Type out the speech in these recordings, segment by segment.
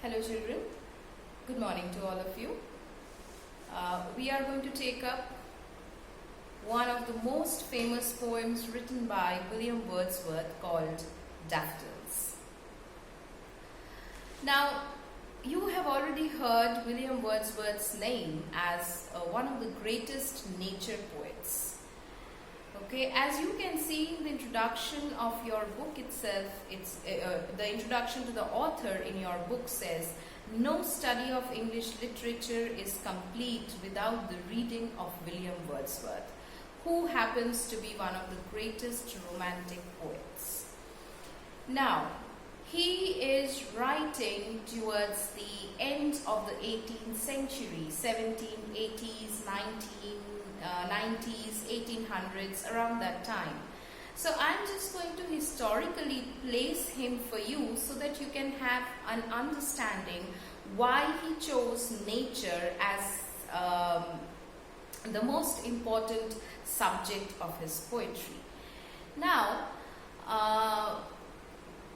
Hello children, good morning to all of you. We are going to take up one of the most famous poems written by William Wordsworth called Daffodils. Now, you have already heard William Wordsworth's name as one of the greatest nature poets. Okay, as you can see in the introduction of your book itself, the introduction to the author in your book says, no study of English literature is complete without the reading of William Wordsworth, who happens to be one of the greatest romantic poets. Now, he is writing towards the end of the 18th century, 1780s, 90s, 1800s, around that time. So I'm just going to historically place him for you so that you can have an understanding why he chose nature as the most important subject of his poetry. Now,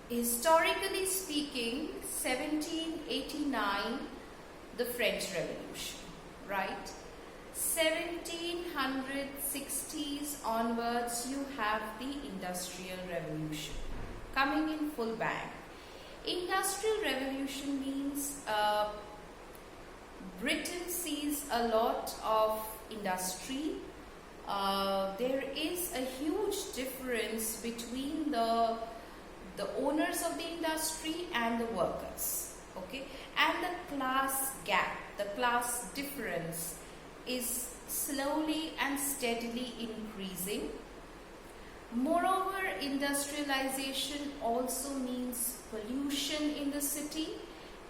historically speaking, 1789, the French Revolution, right? 1760s onwards, you have the Industrial Revolution coming in full bang. Industrial Revolution means Britain sees a lot of industry. There is a huge difference between the owners of the industry and the workers, okay, and the class gap, the class difference is slowly and steadily increasing. Moreover, industrialization also means pollution in the city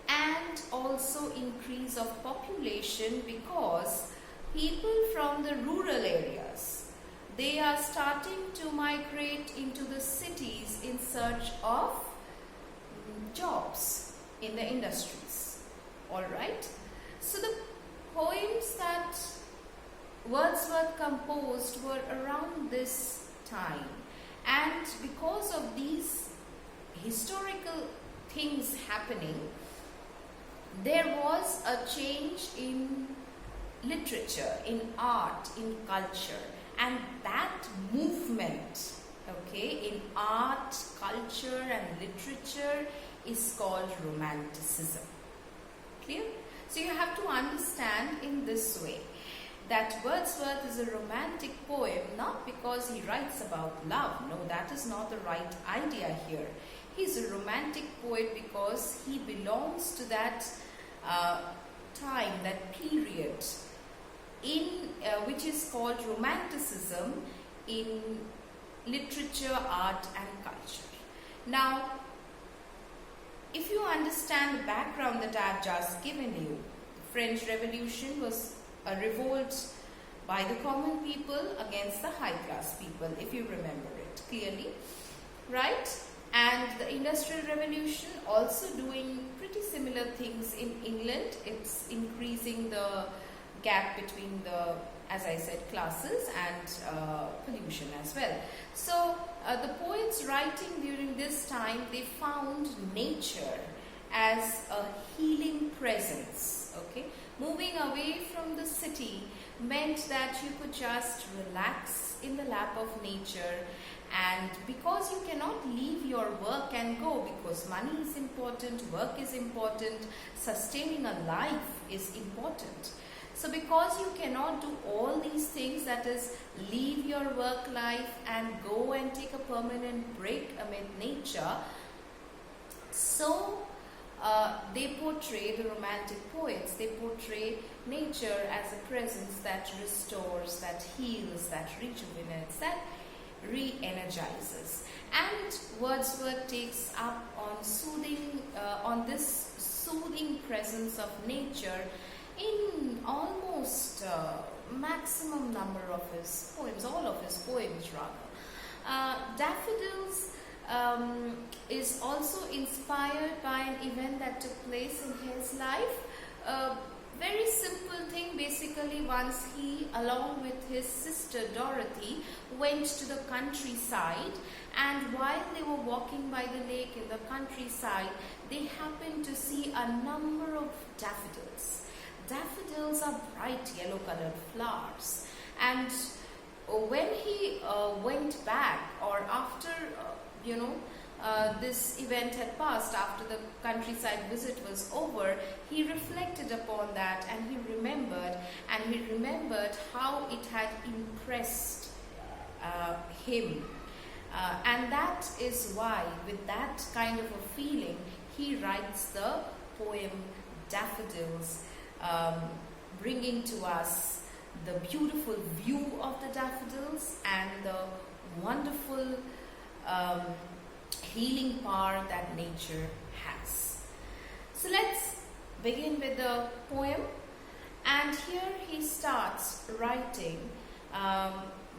and also increase of population, because people from the rural areas, they are starting to migrate into the cities in search of jobs in the industries. Alright, so the poems that Wordsworth composed were around this time, and because of these historical things happening, there was a change in literature, in art, in culture, and that movement, okay, in art, culture and literature is called Romanticism. Clear? So you have to understand in this way that Wordsworth is a romantic poem not because he writes about love. No, that is not the right idea here. He's a romantic poet because he belongs to that time, that period in which is called Romanticism in literature, art and culture. Now, if you understand the background that I have just given you, the French Revolution was a revolt by the common people against the high class people, if you remember it clearly, right? And the Industrial Revolution also doing pretty similar things in England. It's increasing the gap between the, as I said, classes and pollution as well. So the poets writing during this time, they found nature as a healing presence, okay. Moving away from the city meant that you could just relax in the lap of nature, and because you cannot leave your work and go, because money is important, work is important, sustaining a life is important. So because you cannot do all these things, that is leave your work life and go and take a permanent break amid nature, so they portray, the romantic poets, they portray nature as a presence that restores, that heals, that rejuvenates, that re-energizes. And Wordsworth takes up on soothing, on this soothing presence of nature in almost maximum number of his poems, all of his poems rather. Daffodils is also inspired by an event that took place in his life. Very simple thing. Basically, once he, along with his sister Dorothy, went to the countryside, and while they were walking by the lake in the countryside, they happened to see a number of daffodils. Daffodils are bright yellow colored flowers, and when he went back, or after this event had passed, after the countryside visit was over, he reflected upon that, and he remembered how it had impressed him, and that is why, with that kind of a feeling, he writes the poem Daffodils, bringing to us the beautiful view of the daffodils and the wonderful healing power that nature has. So let's begin with the poem, and here he starts writing,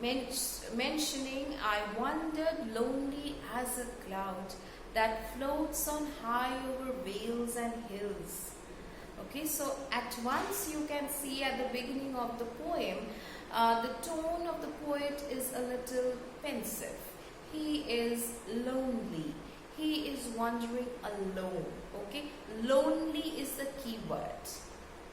mentioning, I wandered lonely as a cloud that floats on high over vales and hills. Okay, so at once you can see at the beginning of the poem, the tone of the poet is a little pensive. He is lonely. He is wandering alone. Okay, lonely is the key word.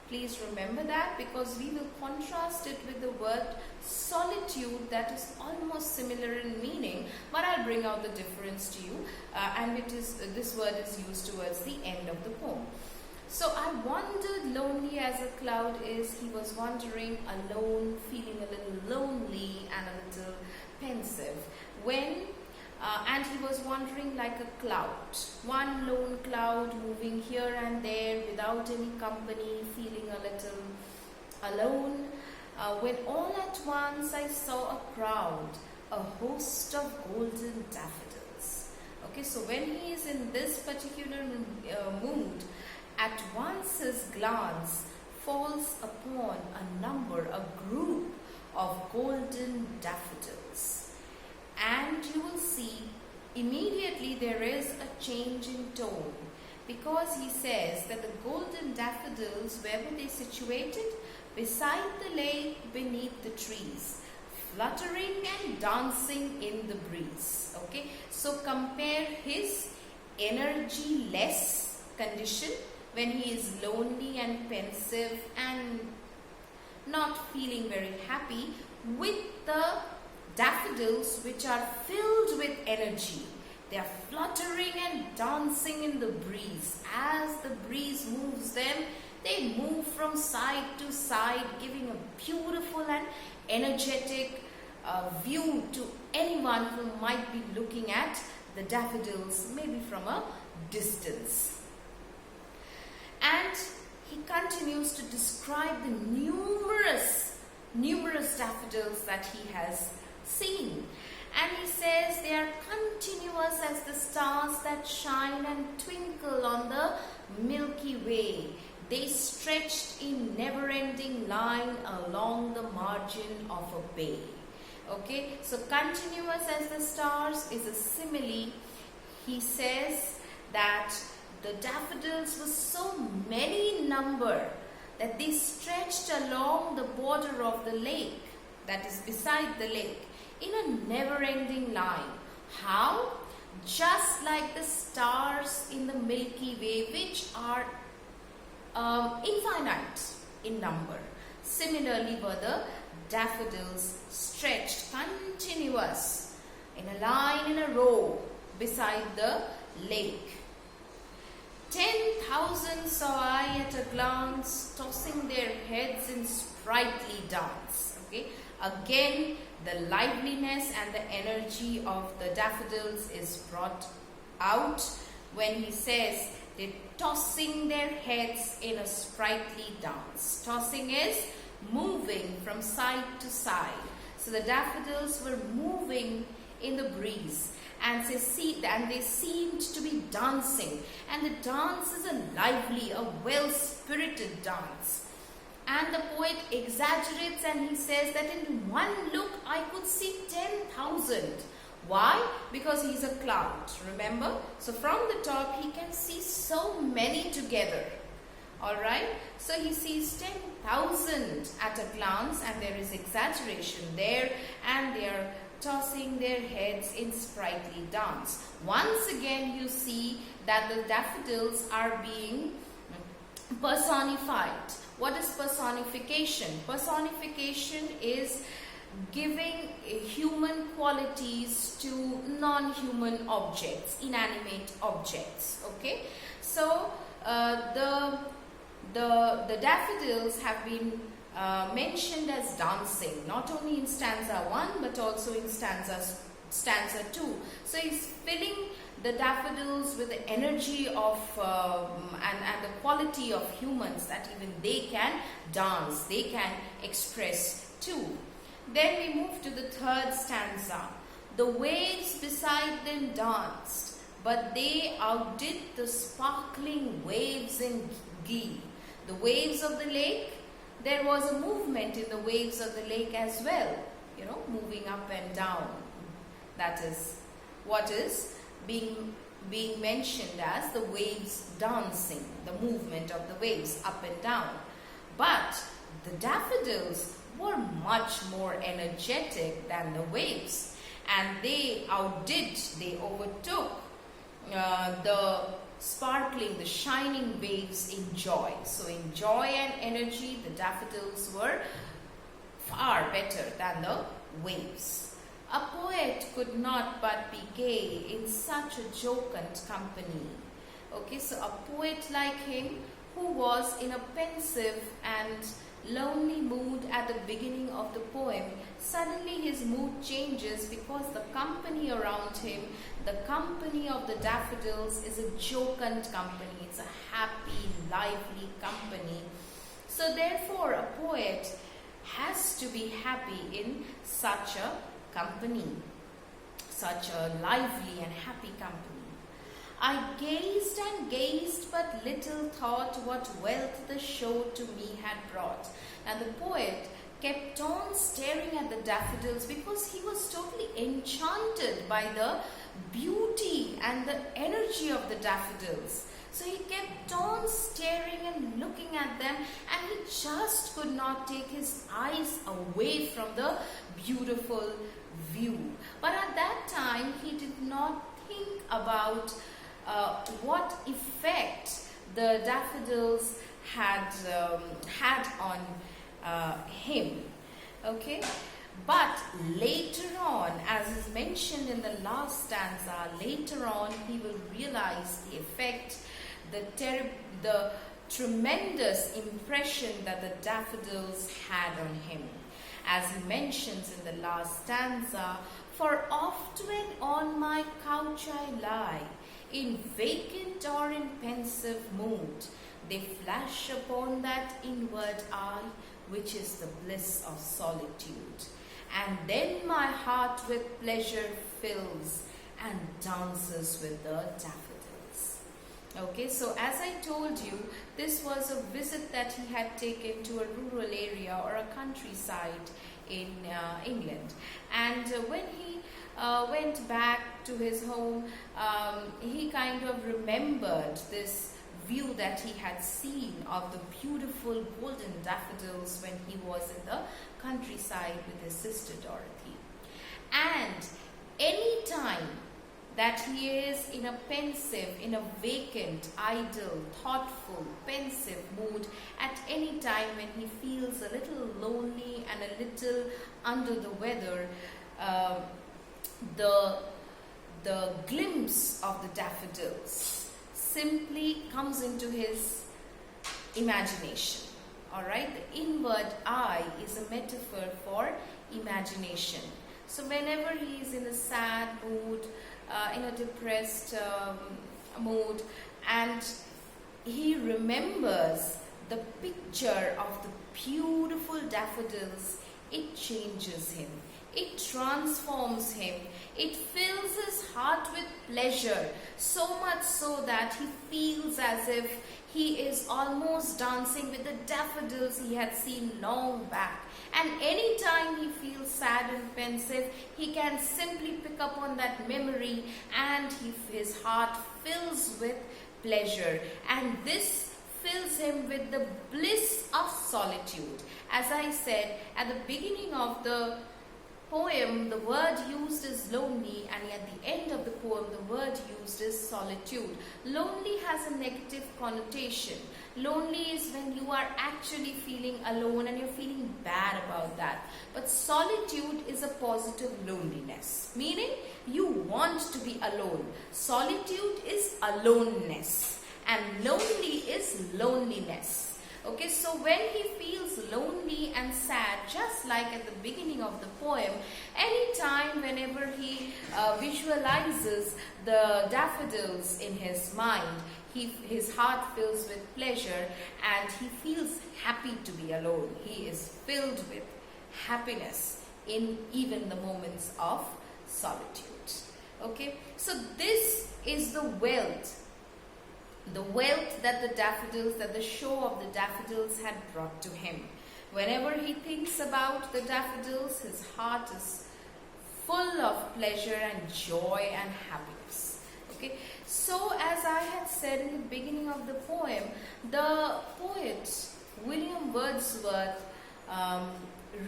Please remember that, because we will contrast it with the word solitude, that is almost similar in meaning, but I'll bring out the difference to you, and this word is used towards the end of the poem. So I wandered lonely as a cloud is he was wandering alone, feeling a little lonely and a little pensive. And he was wandering like a cloud, one lone cloud moving here and there without any company, feeling a little alone. When all at once I saw a crowd, a host of golden daffodils. Okay, so when he is in this particular mood, at once his glance falls upon a group of golden daffodils. And you will see immediately there is a change in tone, because he says that the golden daffodils, where were they situated? Beside the lake, beneath the trees, fluttering and dancing in the breeze. Okay, so compare his energy-less condition when he is lonely and pensive and not feeling very happy, with the daffodils which are filled with energy. They are fluttering and dancing in the breeze. As the breeze moves them, they move from side to side, giving a beautiful and energetic view to anyone who might be looking at the daffodils, maybe from a distance. And he continues to describe the numerous daffodils that he has seen. And he says they are continuous as the stars that shine and twinkle on the Milky Way. They stretched in never-ending line along the margin of a bay. Okay, so continuous as the stars is a simile. He says that the daffodils were so many in number that they stretched along the border of the lake, that is beside the lake, in a never-ending line. How? Just like the stars in the Milky Way, which are infinite in number. Similarly were the daffodils stretched continuous in a line, in a row beside the lake. 10,000 saw I at a glance, tossing their heads in sprightly dance. Okay, again the liveliness and the energy of the daffodils is brought out when he says they're tossing their heads in a sprightly dance. Tossing is moving from side to side. So the daffodils were moving in the breeze, and they seemed to be dancing. And the dance is a lively, a well-spirited dance. And the poet exaggerates and he says that in one look I could see 10,000. Why? Because he's a cloud, remember? So from the top he can see so many together. Alright, so he sees 10,000 at a glance, and there is exaggeration there, and they are tossing their heads in sprightly dance. Once again you see that the daffodils are being personified. What is personification? Personification is giving human qualities to non-human objects, inanimate objects. Okay, so the daffodils have been mentioned as dancing, not only in stanza 1 but also in stanza 2. So he's filling the daffodils with the energy of and the quality of humans, that even they can dance, they can express too. Then we move to the third stanza. The waves beside them danced, but they outdid the sparkling waves in glee. The waves of the lake, there was a movement in the waves of the lake as well, you know, moving up and down. That is what is being mentioned as the waves dancing, the movement of the waves up and down. But the daffodils were much more energetic than the waves, and they overtook the sparkling, the shining waves in joy. So in joy and energy, the daffodils were far better than the waves. A poet could not but be gay in such a jocund company. Okay, so a poet like him, who was in a pensive and lonely mood at the beginning of the poem, suddenly his mood changes because the company around him, the company of the daffodils, is a jocund company. It's a happy, lively company. So therefore a poet has to be happy in such a company, such a lively and happy company. I gazed and gazed, but little thought what wealth the show to me had brought. And the poet kept on staring at the daffodils because he was totally enchanted by the beauty and the energy of the daffodils. So he kept on staring and looking at them, and he just could not take his eyes away from the beautiful view. But at that time, he did not think about what effect the daffodils had on him. Okay, but later on, as is mentioned in the last stanza, later on he will realize the effect, the tremendous impression that the daffodils had on him. As he mentions in the last stanza, for oft when on my couch I lie, in vacant or in pensive mood, they flash upon that inward eye, which is the bliss of solitude. And then my heart with pleasure fills and dances with the daffodils. Okay, so as I told you, this was a visit that he had taken to a rural area or a countryside in England. And when he went back to his home, he kind of remembered this view that he had seen of the beautiful golden daffodils when he was in the countryside with his sister Dorothy. And any time that he is in a pensive, in a vacant, idle, thoughtful, pensive mood, at any time when he feels a little lonely and a little under the weather, the glimpse of the daffodils simply comes into his imagination. Alright, the inward eye is a metaphor for imagination. So whenever he is in a sad mood, in a depressed mood, and he remembers the picture of the beautiful daffodils, it changes him. It transforms him. It fills his heart with pleasure, so much so that he feels as if he is almost dancing with the daffodils he had seen long back. And anytime he feels sad and pensive, he can simply pick up on that memory, and his heart fills with pleasure. And this fills him with the bliss of solitude. As I said at the beginning of the poem, the word used is lonely, and at the end of the poem, the word used is solitude. Lonely has a negative connotation. Lonely is when you are actually feeling alone and you're feeling bad about that. But solitude is a positive loneliness, meaning you want to be alone. Solitude is aloneness, and lonely is loneliness. Okay, so when he feels lonely and sad, just like at the beginning of the poem, anytime whenever he visualizes the daffodils in his mind, his heart fills with pleasure and he feels happy to be alone. He is filled with happiness in even the moments of solitude. Okay, so this is the wealth that the daffodils, that the show of the daffodils had brought to him. Whenever he thinks about the daffodils, his heart is full of pleasure and joy and happiness. Okay, so as I had said in the beginning of the poem, the poet William Wordsworth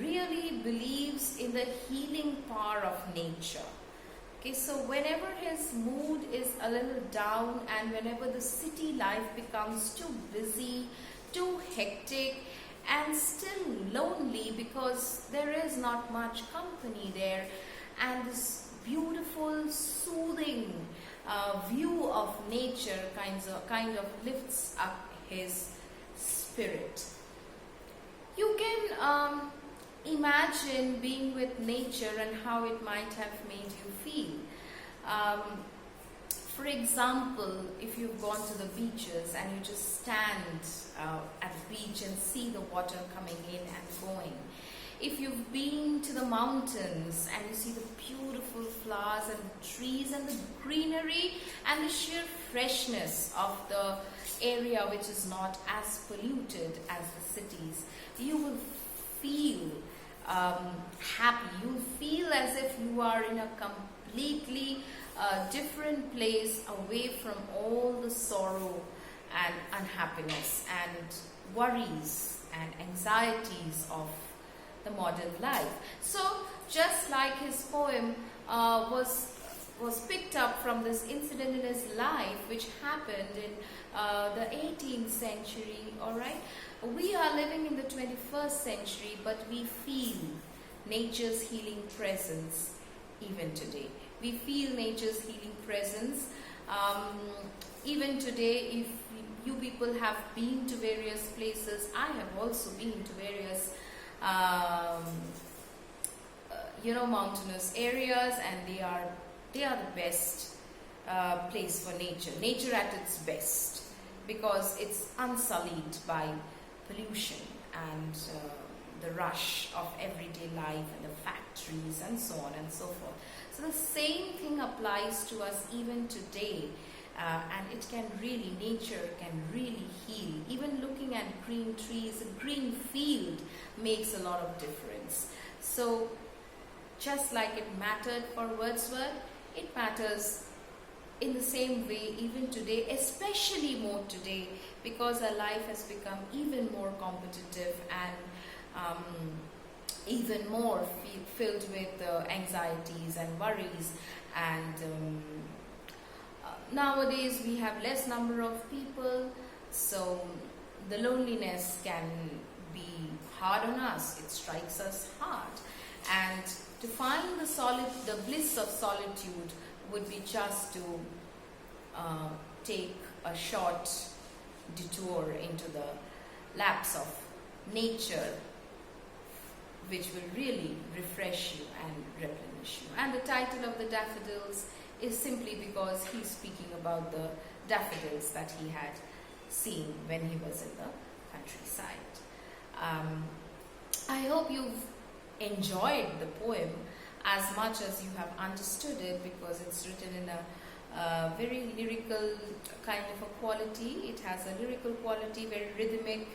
really believes in the healing power of nature. Okay, so whenever his mood is a little down and whenever the city life becomes too busy, too hectic and still lonely because there is not much company there, and this beautiful soothing view of nature kind of lifts up his spirit. You can imagine being with nature and how it might have made you feel. For example, if you've gone to the beaches and you just stand at the beach and see the water coming in and going. If you've been to the mountains and you see the beautiful flowers and the trees and the greenery and the sheer freshness of the area which is not as polluted as the cities, you will feel happy. You feel as if you are in a completely different place, away from all the sorrow and unhappiness and worries and anxieties of the modern life. So just like his poem was picked up from this incident in his life which happened in the 18th century, alright? We are living in the 21st century, but we feel nature's healing presence even today. We feel nature's healing presence. Even today, if you people have been to various places, I have also been to various mountainous areas, and they are the best place for nature at its best, because it's unsullied by pollution and the rush of everyday life and the factories and so on and so forth. So the same thing applies to us even today, and nature can really heal. Even looking at green trees, a green field makes a lot of difference. So just like it mattered for Wordsworth, it matters in the same way even today, especially more today, because our life has become even more competitive and even more filled with anxieties and worries, and nowadays we have less number of people, so the loneliness can be hard on us. It strikes us hard, and to find the bliss of solitude would be just to take a short detour into the laps of nature, which will really refresh you and replenish you. And the title of the Daffodils is simply because he's speaking about the daffodils that he had seen when he was in the countryside. I hope you've enjoyed the poem as much as you have understood it, because it's written in a very lyrical kind of a quality. It has a lyrical quality, very rhythmic.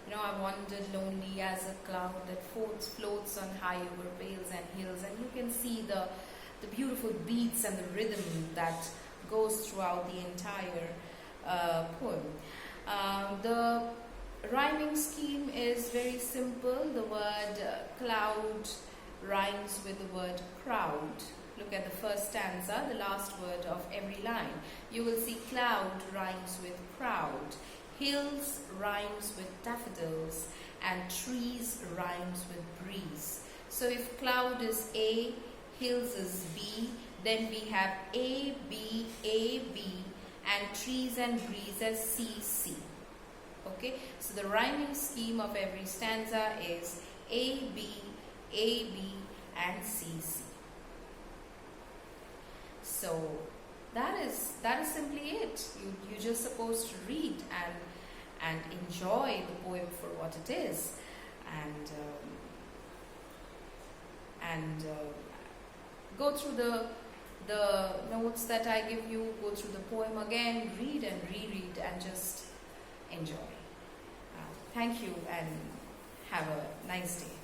I wandered lonely as a cloud that floats on high over vales and hills, and you can see the beautiful beats and the rhythm that goes throughout the entire poem. The rhyming scheme is very simple. The word cloud rhymes with the word crowd. Look at the first stanza, the last word of every line. You will see cloud rhymes with crowd, hills rhymes with daffodils, and trees rhymes with breeze. So if cloud is A, hills is B, then we have A, B, and trees and breeze as C, C. Okay, so the rhyming scheme of every stanza is A, B, and C, C. So that is simply it. You're just supposed to read and enjoy the poem for what it is, and go through the notes that I give you, go through the poem again, read and reread, and just enjoy. Thank you and have a nice day.